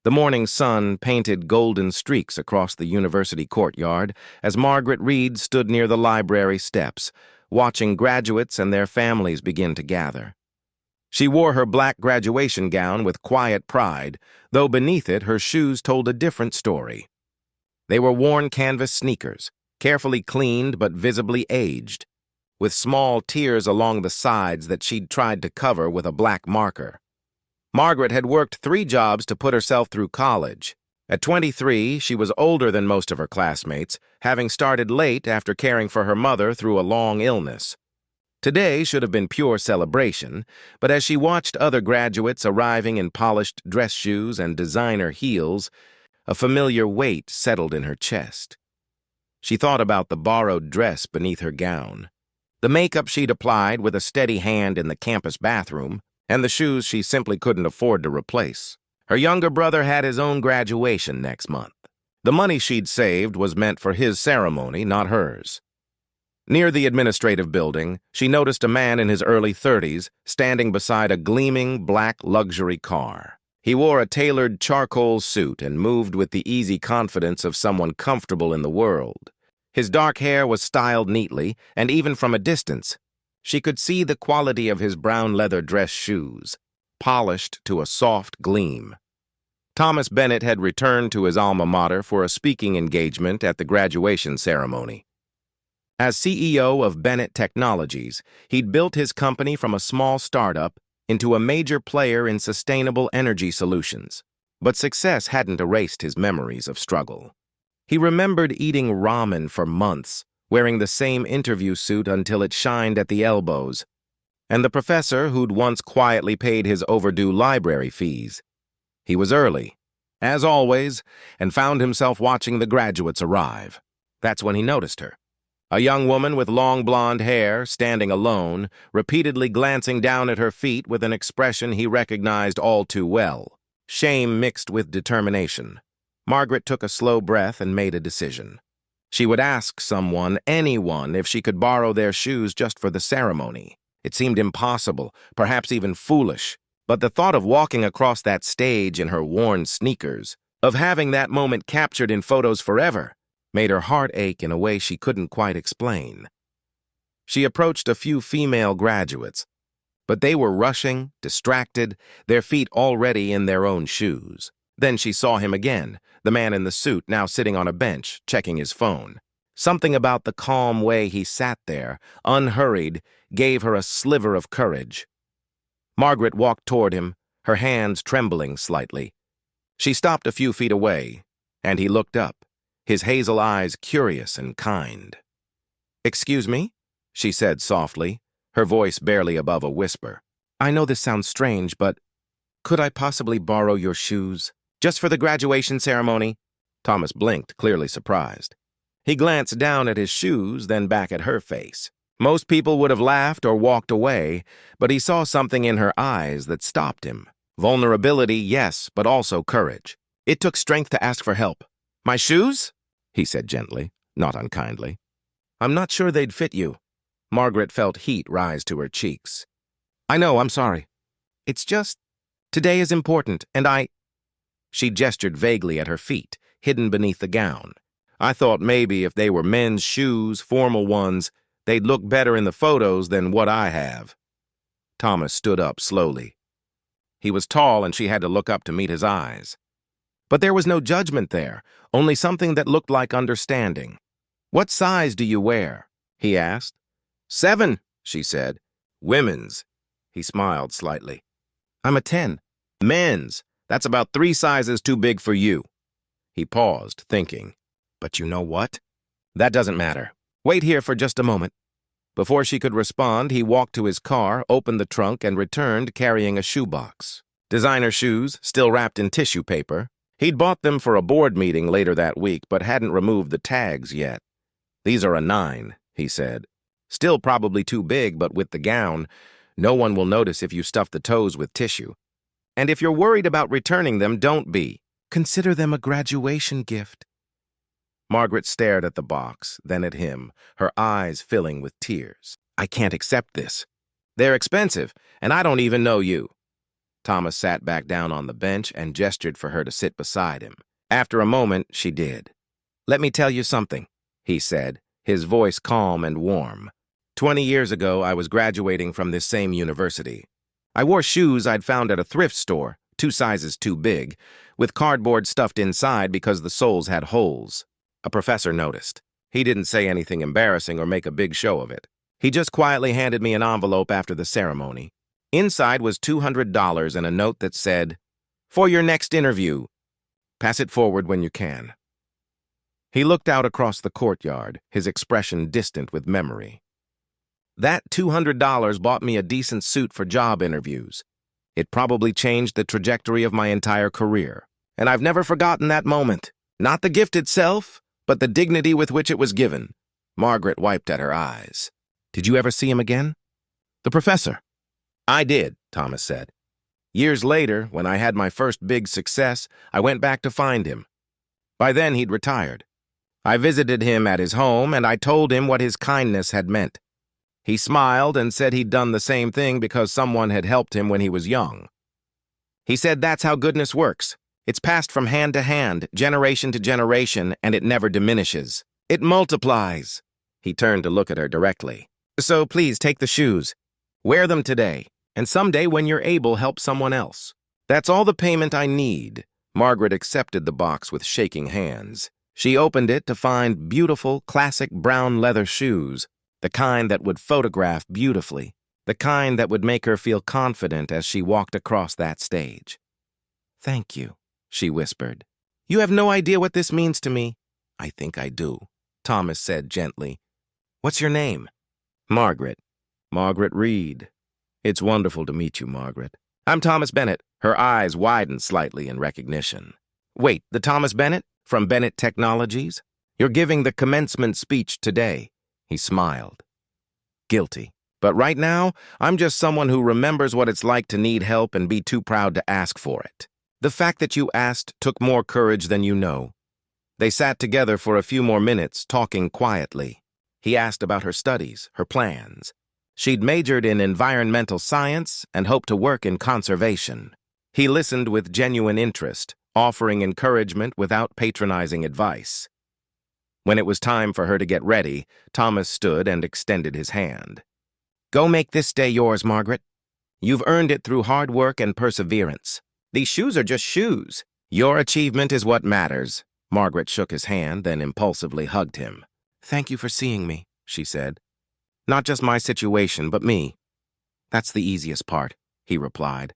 The morning sun painted golden streaks across the university courtyard as Margaret Reed stood near the library steps, watching graduates and their families begin to gather. She wore her black graduation gown with quiet pride, though beneath it her shoes told a different story. They were worn canvas sneakers, carefully cleaned but visibly aged, with small tears along the sides that she'd tried to cover with a black marker. Margaret had worked 3 jobs to put herself through college. At 23, she was older than most of her classmates, having started late after caring for her mother through a long illness. Today should have been pure celebration, but as she watched other graduates arriving in polished dress shoes and designer heels, a familiar weight settled in her chest. She thought about the borrowed dress beneath her gown, the makeup she'd applied with a steady hand in the campus bathroom, and the shoes she simply couldn't afford to replace. Her younger brother had his own graduation next month. The money she'd saved was meant for his ceremony, not hers. Near the administrative building, she noticed a man in his early 30s standing beside a gleaming black luxury car. He wore a tailored charcoal suit and moved with the easy confidence of someone comfortable in the world. His dark hair was styled neatly, and even from a distance, she could see the quality of his brown leather dress shoes, polished to a soft gleam. Thomas Bennett had returned to his alma mater for a speaking engagement at the graduation ceremony. As CEO of Bennett Technologies, he'd built his company from a small startup into a major player in sustainable energy solutions. But success hadn't erased his memories of struggle. He remembered eating ramen for months, wearing the same interview suit until it shined at the elbows, and the professor who'd once quietly paid his overdue library fees. He was early, as always, and found himself watching the graduates arrive. That's when he noticed her. A young woman with long blonde hair, standing alone, repeatedly glancing down at her feet with an expression he recognized all too well, shame mixed with determination. Margaret took a slow breath and made a decision. She would ask someone, anyone, if she could borrow their shoes just for the ceremony. It seemed impossible, perhaps even foolish, but the thought of walking across that stage in her worn sneakers, of having that moment captured in photos forever, made her heart ache in a way she couldn't quite explain. She approached a few female graduates, but they were rushing, distracted, their feet already in their own shoes. Then she saw him again, the man in the suit now sitting on a bench, checking his phone. Something about the calm way he sat there, unhurried, gave her a sliver of courage. Margaret walked toward him, her hands trembling slightly. She stopped a few feet away, and he looked up, his hazel eyes curious and kind. "Excuse me?" she said softly, her voice barely above a whisper. "I know this sounds strange, but could I possibly borrow your shoes? Just for the graduation ceremony?" Thomas blinked, clearly surprised. He glanced down at his shoes, then back at her face. Most people would have laughed or walked away, but he saw something in her eyes that stopped him. Vulnerability, yes, but also courage. It took strength to ask for help. "My shoes?" he said gently, not unkindly. "I'm not sure they'd fit you." Margaret felt heat rise to her cheeks. "I know, I'm sorry. It's just, today is important, and She gestured vaguely at her feet, hidden beneath the gown. "I thought maybe if they were men's shoes, formal ones, they'd look better in the photos than what I have." Thomas stood up slowly. He was tall and she had to look up to meet his eyes. But there was no judgment there, only something that looked like understanding. "What size do you wear?" he asked. 7, she said. "Women's." He smiled slightly. "I'm a 10. "Men's. That's about 3 sizes too big for you." He paused, thinking. "But you know what? That doesn't matter. Wait here for just a moment." Before she could respond, he walked to his car, opened the trunk, and returned carrying a shoebox. Designer shoes, still wrapped in tissue paper. He'd bought them for a board meeting later that week, but hadn't removed the tags yet. "These are a 9, he said. "Still probably too big, but with the gown, no one will notice if you stuff the toes with tissue. And if you're worried about returning them, don't be. Consider them a graduation gift." Margaret stared at the box, then at him, her eyes filling with tears. "I can't accept this. They're expensive, and I don't even know you." Thomas sat back down on the bench and gestured for her to sit beside him. After a moment, she did. "Let me tell you something," he said, his voice calm and warm. 20 years ago, I was graduating from this same university. I wore shoes I'd found at a thrift store, 2 sizes too big, with cardboard stuffed inside because the soles had holes. A professor noticed. He didn't say anything embarrassing or make a big show of it. He just quietly handed me an envelope after the ceremony. Inside was $200 and a note that said, "For your next interview. Pass it forward when you can." He looked out across the courtyard, his expression distant with memory. That $200 bought me a decent suit for job interviews. It probably changed the trajectory of my entire career. And I've never forgotten that moment. Not the gift itself, but the dignity with which it was given. Margaret wiped at her eyes. "Did you ever see him again?" "The professor." "I did," Thomas said. "Years later, when I had my first big success, I went back to find him. By then, he'd retired. I visited him at his home, and I told him what his kindness had meant. He smiled and said he'd done the same thing because someone had helped him when he was young. He said that's how goodness works. It's passed from hand to hand, generation to generation, and it never diminishes. It multiplies." He turned to look at her directly. "So please take the shoes. Wear them today, and someday when you're able, help someone else. That's all the payment I need." Margaret accepted the box with shaking hands. She opened it to find beautiful, classic brown leather shoes, the kind that would photograph beautifully, the kind that would make her feel confident as she walked across that stage. "Thank you," she whispered. "You have no idea what this means to me." "I think I do," Thomas said gently. "What's your name?" "Margaret. Margaret Reed. It's wonderful to meet you, Margaret." "I'm Thomas Bennett." Her eyes widened slightly in recognition. "Wait, the Thomas Bennett? From Bennett Technologies? You're giving the commencement speech today." He smiled. "Guilty. But right now, I'm just someone who remembers what it's like to need help and be too proud to ask for it. The fact that you asked took more courage than you know." They sat together for a few more minutes, talking quietly. He asked about her studies, her plans. She'd majored in environmental science and hoped to work in conservation. He listened with genuine interest, offering encouragement without patronizing advice. When it was time for her to get ready, Thomas stood and extended his hand. "Go make this day yours, Margaret. You've earned it through hard work and perseverance. These shoes are just shoes. Your achievement is what matters." Margaret shook his hand, then impulsively hugged him. "Thank you for seeing me," she said. "Not just my situation, but me." "That's the easiest part," he replied.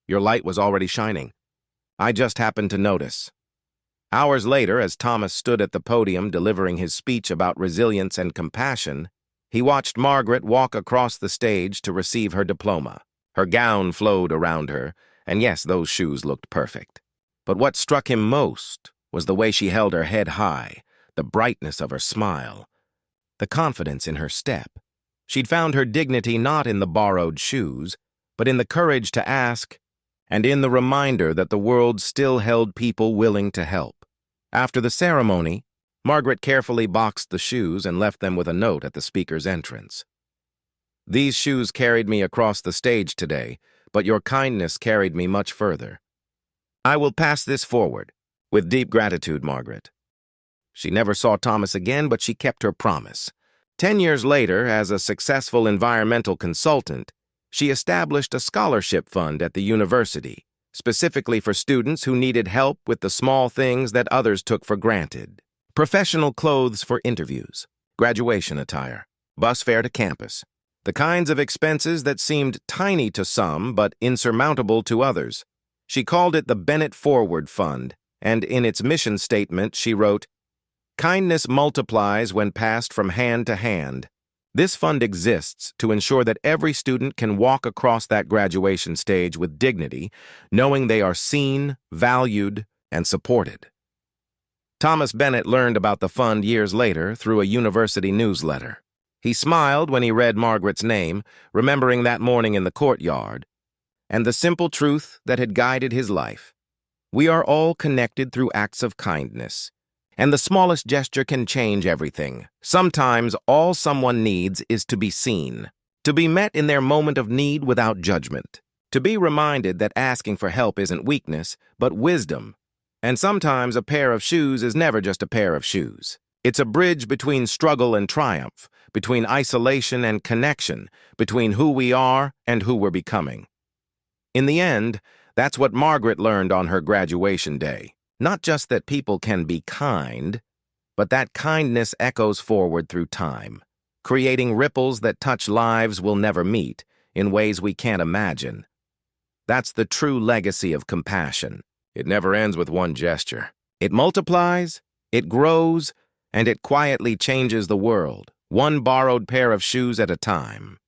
"Your light was already shining. I just happened to notice." Hours later, as Thomas stood at the podium delivering his speech about resilience and compassion, he watched Margaret walk across the stage to receive her diploma. Her gown flowed around her, and yes, those shoes looked perfect. But what struck him most was the way she held her head high, the brightness of her smile, the confidence in her step. She'd found her dignity not in the borrowed shoes, but in the courage to ask, and in the reminder that the world still held people willing to help. After the ceremony, Margaret carefully boxed the shoes and left them with a note at the speaker's entrance. "These shoes carried me across the stage today, but your kindness carried me much further. I will pass this forward. With deep gratitude, Margaret." She never saw Thomas again, but she kept her promise. 10 years later, as a successful environmental consultant, she established a scholarship fund at the university, specifically for students who needed help with the small things that others took for granted. Professional clothes for interviews, graduation attire, bus fare to campus, the kinds of expenses that seemed tiny to some but insurmountable to others. She called it the Bennett Forward Fund, and in its mission statement she wrote, "Kindness multiplies when passed from hand to hand. This fund exists to ensure that every student can walk across that graduation stage with dignity, knowing they are seen, valued, and supported." Thomas Bennett learned about the fund years later through a university newsletter. He smiled when he read Margaret's name, remembering that morning in the courtyard, and the simple truth that had guided his life. We are all connected through acts of kindness, and the smallest gesture can change everything. Sometimes all someone needs is to be seen, to be met in their moment of need without judgment. To be reminded that asking for help isn't weakness, but wisdom. And sometimes a pair of shoes is never just a pair of shoes. It's a bridge between struggle and triumph, between isolation and connection, between who we are and who we're becoming. In the end, that's what Margaret learned on her graduation day. Not just that people can be kind, but that kindness echoes forward through time, creating ripples that touch lives we'll never meet in ways we can't imagine. That's the true legacy of compassion. It never ends with one gesture. It multiplies, it grows, and it quietly changes the world, one borrowed pair of shoes at a time.